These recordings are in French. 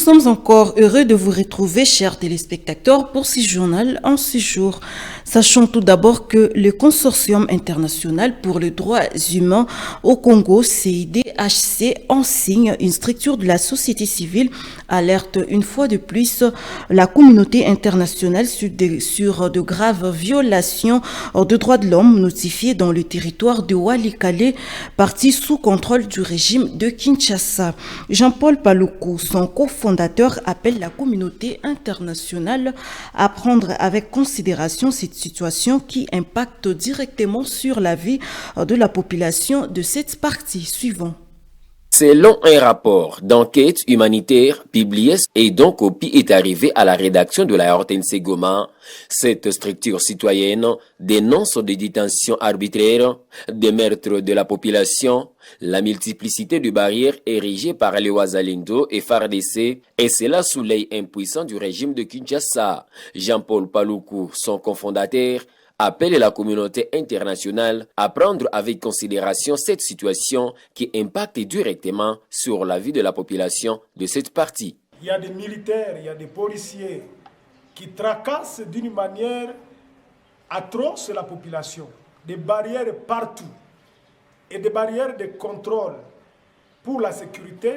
sommes encore heureux de vous retrouver, chers téléspectateurs, pour ce journal en ce jour. Sachons tout d'abord que le Consortium international pour les droits humains au Congo, CIDHC, en signe une structure de la société civile, alerte une fois de plus la communauté internationale sur de graves violations de droits de l'homme notifiées dans le territoire de Walikale, partie sous contrôle du régime de Kinshasa. Jean-Paul Paluku, son cofondateur, appelle la communauté internationale à prendre avec considération cette situation qui impacte directement sur la vie de la population de cette partie. Suivant. Selon un rapport d'enquête humanitaire publié et dont copie est arrivée à la rédaction de la RTNC Goma, cette structure citoyenne dénonce des détentions arbitraires, des meurtres de la population, la multiplicité de barrières érigées par les Wazalendo et FARDC, et cela sous l'œil impuissant du régime de Kinshasa. Jean-Paul Paluku, son cofondateur, appelle la communauté internationale à prendre avec considération cette situation qui impacte directement sur la vie de la population de cette partie. Il y a des militaires, il y a des policiers qui tracassent d'une manière atroce la population. Des barrières partout et des barrières de contrôle pour la sécurité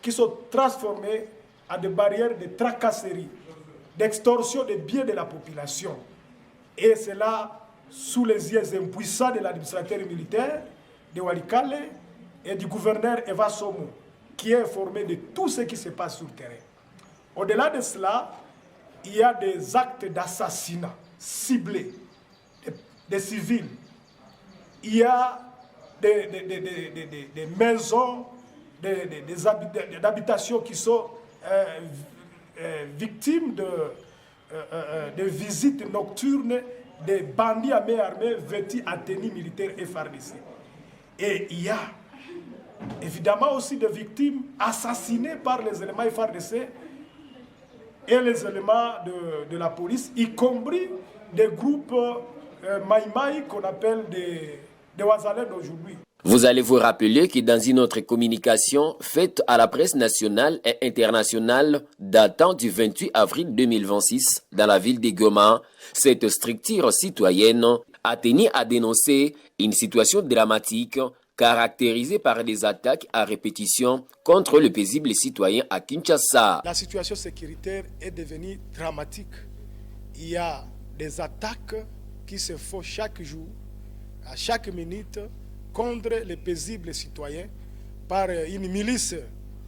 qui sont transformées en des barrières de tracasserie, d'extorsion des biens de la population. Et c'est là, sous les yeux impuissants de l'administrateur militaire de Walikale et du gouverneur Eva Somo, qui est informé de tout ce qui se passe sur le terrain. Au-delà de cela, il y a des actes d'assassinat ciblés des civils. Il y a des maisons, des habitations qui sont victimes de visites nocturnes des bandits à main armée vêtus à tenue militaire et FARDC. Et il y a évidemment aussi des victimes assassinées par les éléments FARDC et les éléments de la police, y compris des groupes Maïmaï qu'on appelle des Wazalais d'aujourd'hui. Vous allez vous rappeler que dans une autre communication faite à la presse nationale et internationale datant du 28 avril 2026 dans la ville de Goma, cette structure citoyenne a tenu à dénoncer une situation dramatique caractérisée par des attaques à répétition contre le paisible citoyen à Kinshasa. La situation sécuritaire est devenue dramatique. Il y a des attaques qui se font chaque jour, à chaque minute, contre les paisibles citoyens par une milice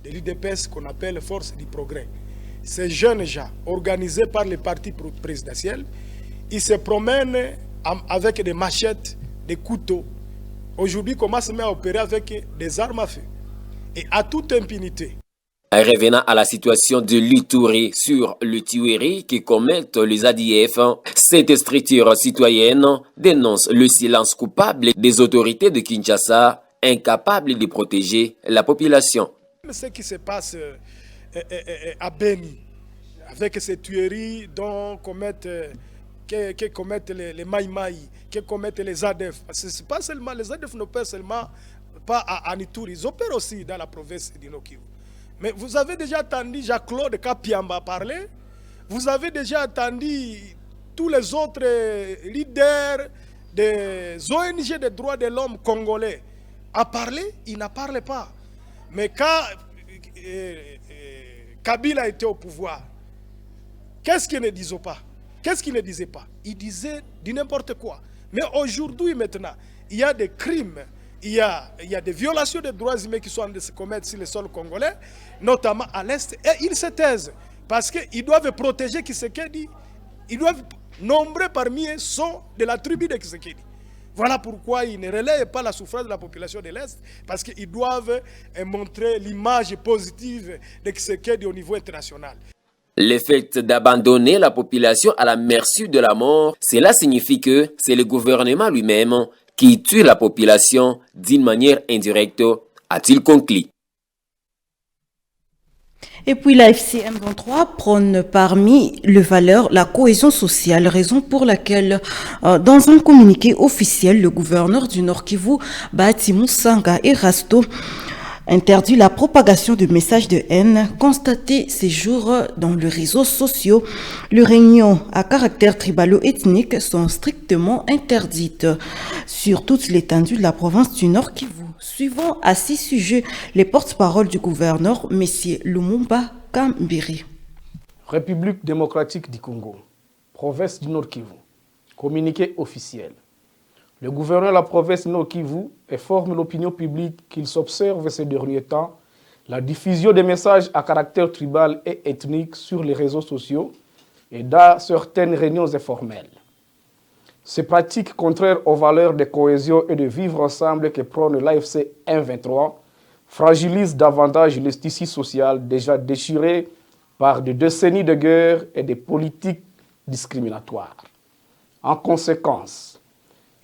de l'UDPS qu'on appelle Force du Progrès. Ces jeunes gens, organisés par les partis présidentiels, ils se promènent avec des machettes, des couteaux. Aujourd'hui, commencent à opérer avec des armes à feu et à toute impunité. Revenant à la situation de l'Itourie sur le tuerie que commettent les ADF, cette structure citoyenne dénonce le silence coupable des autorités de Kinshasa, incapables de protéger la population. Ce qui se passe à Beni, avec ces tueries dont commettent les Maïmaï, que commettent les ADF. C'est pas seulement, les ADF n'opèrent seulement pas à Itourie, ils opèrent aussi dans la province du Nord Kivu. Mais vous avez déjà entendu Jacques-Claude Kapiamba parler. Vous avez déjà entendu tous les autres leaders des ONG des droits de l'homme congolais à parler. Ils n'en parlent pas. Mais quand Kabila était au pouvoir, qu'est-ce qu'ils ne disaient pas? Qu'est-ce qu'ils ne disaient pas? Ils disaient du n'importe quoi. Mais aujourd'hui, maintenant, il y a des crimes. Il y a des violations des droits humains qui sont en train de se commettre sur le sol congolais, notamment à l'Est, et ils se taisent. Parce qu'ils doivent protéger Tshisekedi. Ils doivent, nombreux parmi eux sont de la tribu de Tshisekedi. Voilà pourquoi ils ne relayent pas la souffrance de la population de l'Est, parce qu'ils doivent montrer l'image positive de Tshisekedi au niveau international. Le fait d'abandonner la population à la merci de la mort, cela signifie que c'est le gouvernement lui-même qui tue la population d'une manière indirecte, a-t-il conclu. Et puis la FCM 23 prône parmi les valeurs la cohésion sociale, raison pour laquelle, dans un communiqué officiel, le gouverneur du Nord Kivu, Bahati Moussanga Erasto, interdit la propagation de messages de haine constatés ces jours dans les réseaux sociaux. Les réunions à caractère tribalo-ethnique sont strictement interdites sur toute l'étendue de la province du Nord Kivu. Suivant à ces sujets les porte-paroles du gouverneur, M. Lumumba Kambiri. République démocratique du Congo, province du Nord Kivu, communiqué officiel. Le gouverneur de la province du Nord Kivu informe l'opinion publique qu'il s'observe ces derniers temps la diffusion des messages à caractère tribal et ethnique sur les réseaux sociaux et dans certaines réunions informelles. Ces pratiques contraires aux valeurs de cohésion et de vivre ensemble que prône l'AFC M23 fragilisent davantage le tissu social déjà déchiré par des décennies de guerre et des politiques discriminatoires. En conséquence,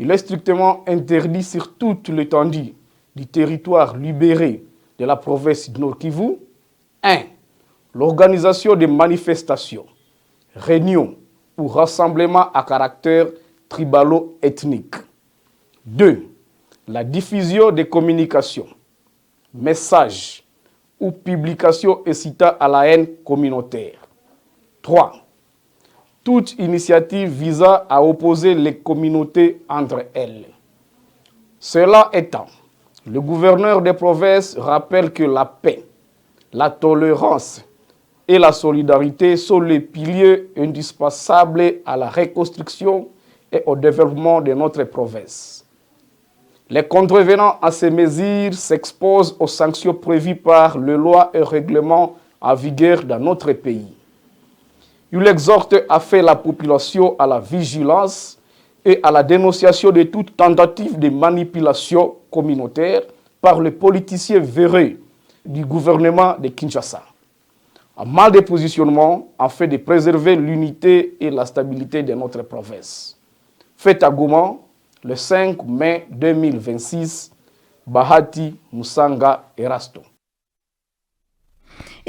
il est strictement interdit sur toute l'étendue du territoire libéré de la province du Nord Kivu 1. L'organisation de manifestations, réunions ou rassemblements à caractère tribalo-ethnique. 2. La diffusion des communications, messages ou publications incitant à la haine communautaire. 3. Toute initiative visant à opposer les communautés entre elles. Cela étant, le gouverneur des provinces rappelle que la paix, la tolérance et la solidarité sont les piliers indispensables à la reconstruction et au développement de notre province. Les contrevenants à ces mesures s'exposent aux sanctions prévues par les lois et règlements en vigueur dans notre pays. Il exhorte à faire la population à la vigilance et à la dénonciation de toute tentative de manipulation communautaire par les politiciens véreux du gouvernement de Kinshasa. Un mal de positionnement afin de préserver l'unité et la stabilité de notre province. Fait à Goma, le 5 mai 2026, Bahati Musanga Erasto.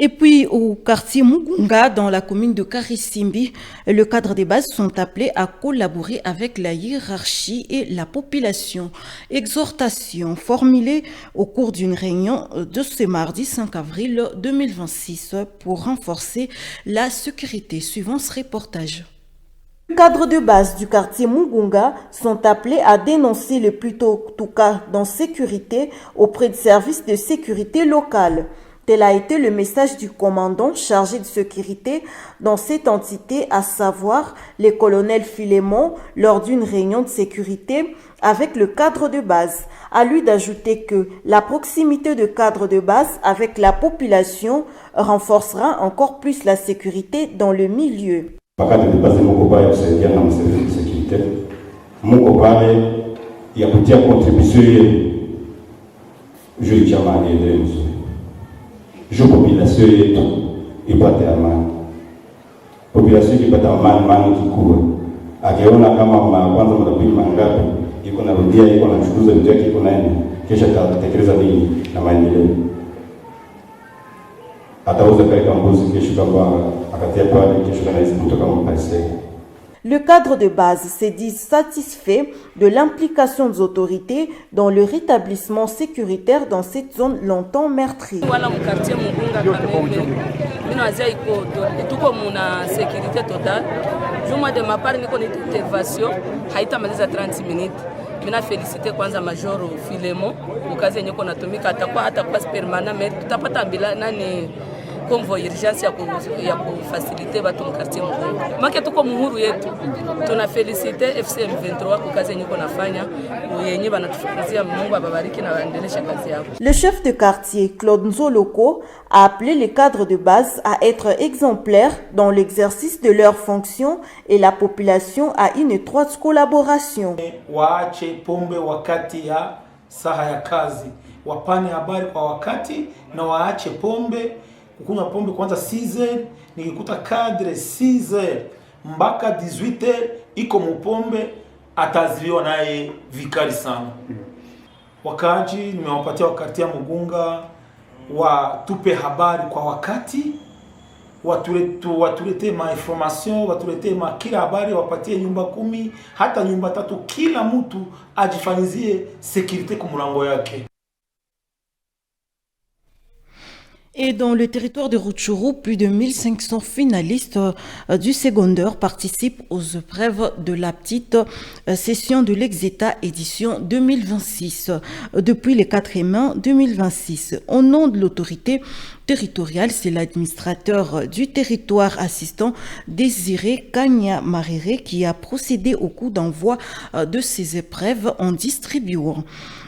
Et puis au quartier Mugunga, dans la commune de Karisimbi, le cadre des bases sont appelés à collaborer avec la hiérarchie et la population. Exhortation formulée au cours d'une réunion de ce mardi 5 avril 2026 pour renforcer la sécurité. Suivant ce reportage. Les cadres de base du quartier Mugunga sont appelés à dénoncer le plus tôt tout cas d'insécurité auprès de services de sécurité locale. Tel a été le message du commandant chargé de sécurité dans cette entité, à savoir le colonel Philémon, lors d'une réunion de sécurité avec le cadre de base. À lui d'ajouter que la proximité de cadre de base avec la population renforcera encore plus la sécurité dans le milieu. Wakati basi mko pale kusaidia na mservice de sécurité, mko pale ya kutia contribution yenu juu ya chama ile juu population yetu ipate amani. Population ipate amani kikubwa. Akiona kama kwanza mtapima mangapi, iko na rudia, iko na chukuza vitu yake, iko nani, kisha tatekeleza nini na maendeleo. Atauza katika mbuzi kesho kama akatia pale kesho kana hizi mtu kama mpaseke. Le cadre de base s'est dit satisfait de l'implication des autorités dans le rétablissement sécuritaire dans cette zone longtemps meurtrie. Voilà mon quartier Mugunga quand même. Mino azia iko tuko muna sécurité totale. Juma de ma part niko ni intervention haitamaliza 30 minutes. Mina féliciter kwanza Major Philémon ukazi yenye kona tumika atakuwa permanent mais tutapata bila nani convoy urgence ya kufaciliter watu mkartie Mugunga. Make tuko muhuru yetu. Tuna féliciter FCM 23 kwa kazi yenye konafanya yenye banatufukuzia. Mungu ababariki na waendeleshe kazi yao. Le chef de quartier Claude Nzoloko a appelé les cadres de base à être exemplaires dans l'exercice de leurs fonctions et la population à une étroite collaboration. Waache pombe wakati ya saha ya kazi. Wapane habari kwa wakati na waache pombe. Kukunywa pombe kwanza 6h, nikikuta kadre 6h mpaka 18h iko mupombe, ataziviwa naye vikali sana. Wakaji nimewapatia wakati ya Mugunga watupe habari kwa wakati, watulete ma information, watulete ma kila habari, wapatie nyumba 10 hata nyumba 3, kila mtu ajifanyizie security kumulango yake. Et dans le territoire de Rutshuru, plus de 1500 finalistes du secondaire participent aux épreuves de la petite session de l'Exeta édition 2026 depuis le 4 mai 2026. Au nom de l'autorité territoriale, c'est l'administrateur du territoire assistant Désiré Kanya Marire qui a procédé au coup d'envoi de ces épreuves en distribuant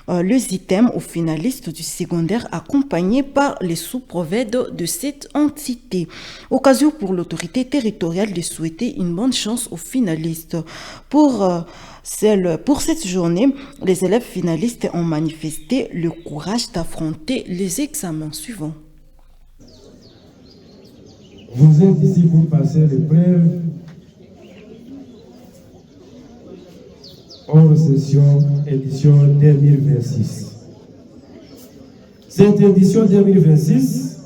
les items aux finalistes du secondaire accompagnés par les sous-prophètes de cette entité. Occasion pour l'autorité territoriale de souhaiter une bonne chance aux finalistes. Pour cette journée, les élèves finalistes ont manifesté le courage d'affronter les examens suivants. Vous êtes ici pour passer l'épreuve hors session édition 2026. Cette édition 2026,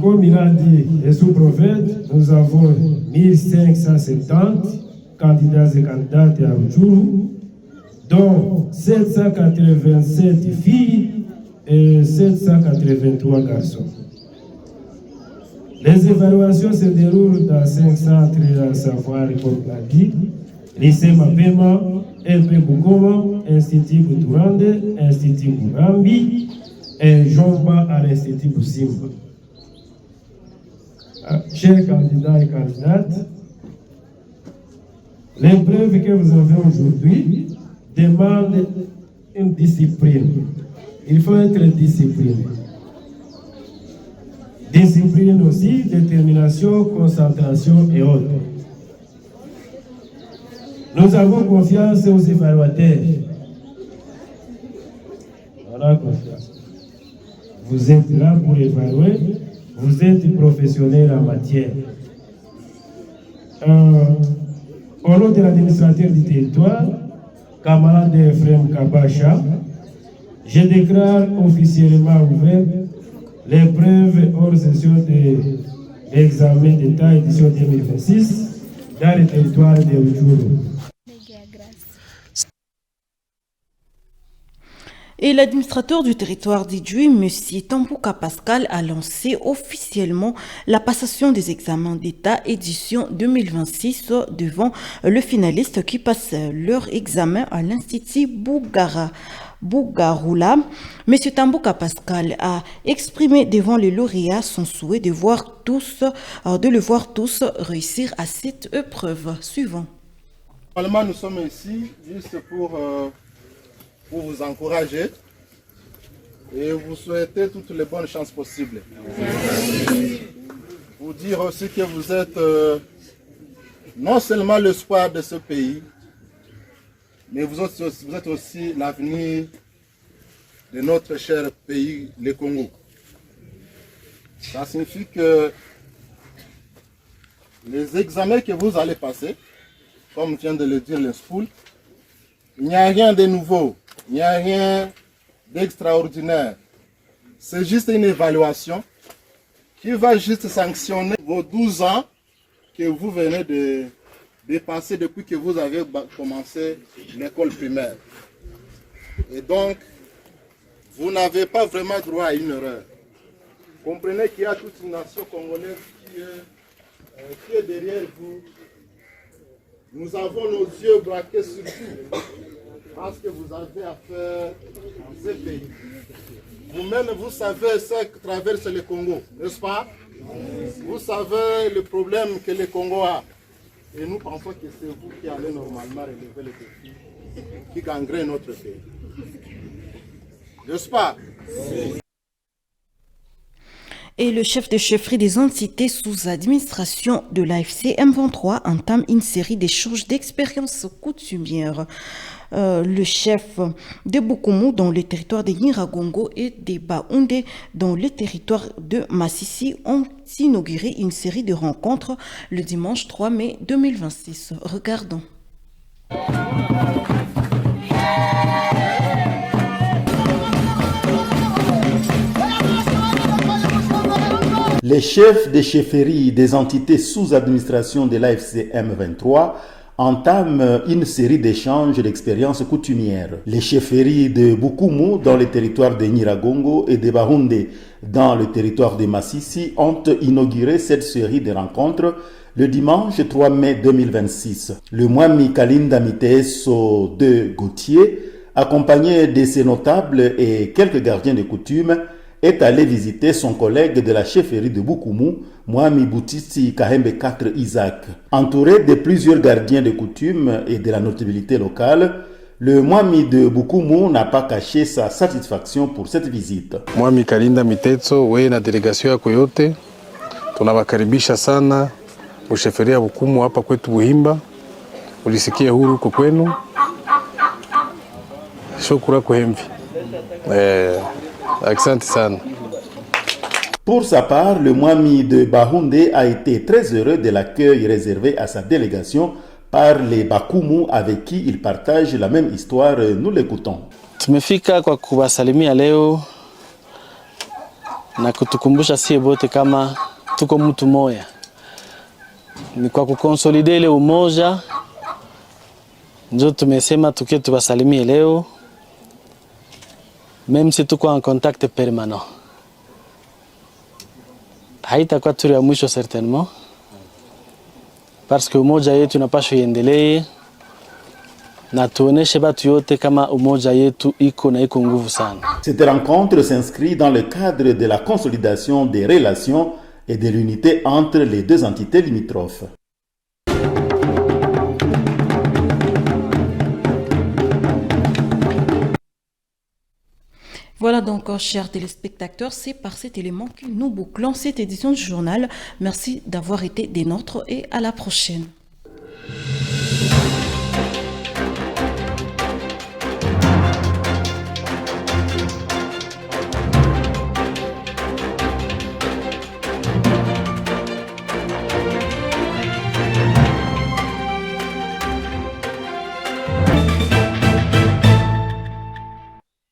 comme il a dit les sous-prophètes, nous avons 1570 candidats et candidates à Rutshuru, dont 787 filles et 783 garçons. Les évaluations se déroulent dans 5 centres, à savoir, comme l'a dit, Lycée Mapema, MP Bukoma, Institut Buturande, Institut Murambi et Jomba à l'Institut Busimba. Chers candidats et candidates, l'épreuve que vous avez aujourd'hui demande une discipline. Il faut être discipliné. Discipline aussi, détermination, concentration et autres. Nous avons confiance aux évaluateurs. On a confiance. Vous êtes là pour évaluer, vous êtes professionnel en matière. Au nom de l'administrateur du territoire, camarade Ephraim Kabacha, je déclare officiellement ouvert l'épreuve hors session de l'examen d'État édition 2026 dans le territoire de Rutshuru. Et l'administrateur du territoire d'Idjoui, M. Tambouka Pascal, a lancé officiellement la passation des examens d'État édition 2026 devant le finaliste qui passe leur examen à l'Institut Bougaroula. M. Tambouka Pascal a exprimé devant les lauréats son souhait de le voir tous réussir à cette épreuve. Suivant. Normalement, nous sommes ici juste pour vous encourager et vous souhaiter toutes les bonnes chances possibles. Vous dire aussi que vous êtes non seulement l'espoir de ce pays, mais vous êtes aussi l'avenir de notre cher pays, le Congo. Ça signifie que les examens que vous allez passer, comme vient de le dire l'INSPOUL, il n'y a rien de nouveau, il n'y a rien d'extraordinaire. C'est juste une évaluation qui va juste sanctionner vos 12 ans que vous venez de passer depuis que vous avez commencé l'école primaire. Et donc, vous n'avez pas vraiment droit à une erreur. Comprenez qu'il y a toute une nation congolaise qui est derrière vous. Nous avons nos yeux braqués sur vous, parce que vous avez affaire à ce pays. Vous-même, vous savez ce que traverse le Congo, n'est-ce pas? Vous savez le problème que le Congo a. Et nous pensons que c'est vous qui allez normalement relever le défi qui gangrène notre pays. N'est-ce pas? Et le chef de chefferie des entités sous administration de l'AFC M23 entame une série d'échanges d'expériences coutumières. Le chef de Bukumu dans le territoire de Nyiragongo et de Baoundé dans le territoire de Massissi ont inauguré une série de rencontres le dimanche 3 mai 2026. Regardons. Les chefs des chefferies des entités sous administration de l'AFC M23 entament une série d'échanges et d'expériences coutumières. Les chefferies de Bukumu dans le territoire de Nyiragongo et de Bahunde dans le territoire de Massissi ont inauguré cette série de rencontres le dimanche 3 mai 2026. Le Mwami Kalinda Miteso de Gauthier, accompagné de ses notables et quelques gardiens de coutume, est allé visiter son collègue de la chefferie de Bukumu, Mwami Boutiti Kahembe 4 Isaac. Entouré de plusieurs gardiens de coutume et de la notabilité locale, le Mwami de Bukumu n'a pas caché sa satisfaction pour cette visite. Mwami Kalinda Miteso, wewe na delegasio yako yote, tunawakaribisha sana usheferia Bukumu hapa kwetu Buhimba. Ulisikia huru huko kwenu. Shukura kuhemvi. Asante sana. Pour sa part, le Mwami de Bahunde a été très heureux de l'accueil réservé à sa délégation par les Bakumu avec qui il partage la même histoire. Nous l'écoutons. Tumefika kwa kuwasalimia leo na kutukumbusha sie bote kama tuko mtu moja. Ni kwa kukonsolide ile umoja ndio tumesema tukie tuwasalimie leo, même si tuko en contact permanent. Haitakuwa turi ya mwisho certainement, parce que umoja yetu inapaswa iendelee na tuoneshe batu yote kama umoja yetu iko na iko nguvu sana. Cette rencontre s'inscrit dans le cadre de la consolidation des relations et de l'unité entre les deux entités limitrophes. Voilà donc, chers téléspectateurs, c'est par cet élément que nous bouclons cette édition du journal. Merci d'avoir été des nôtres et à la prochaine.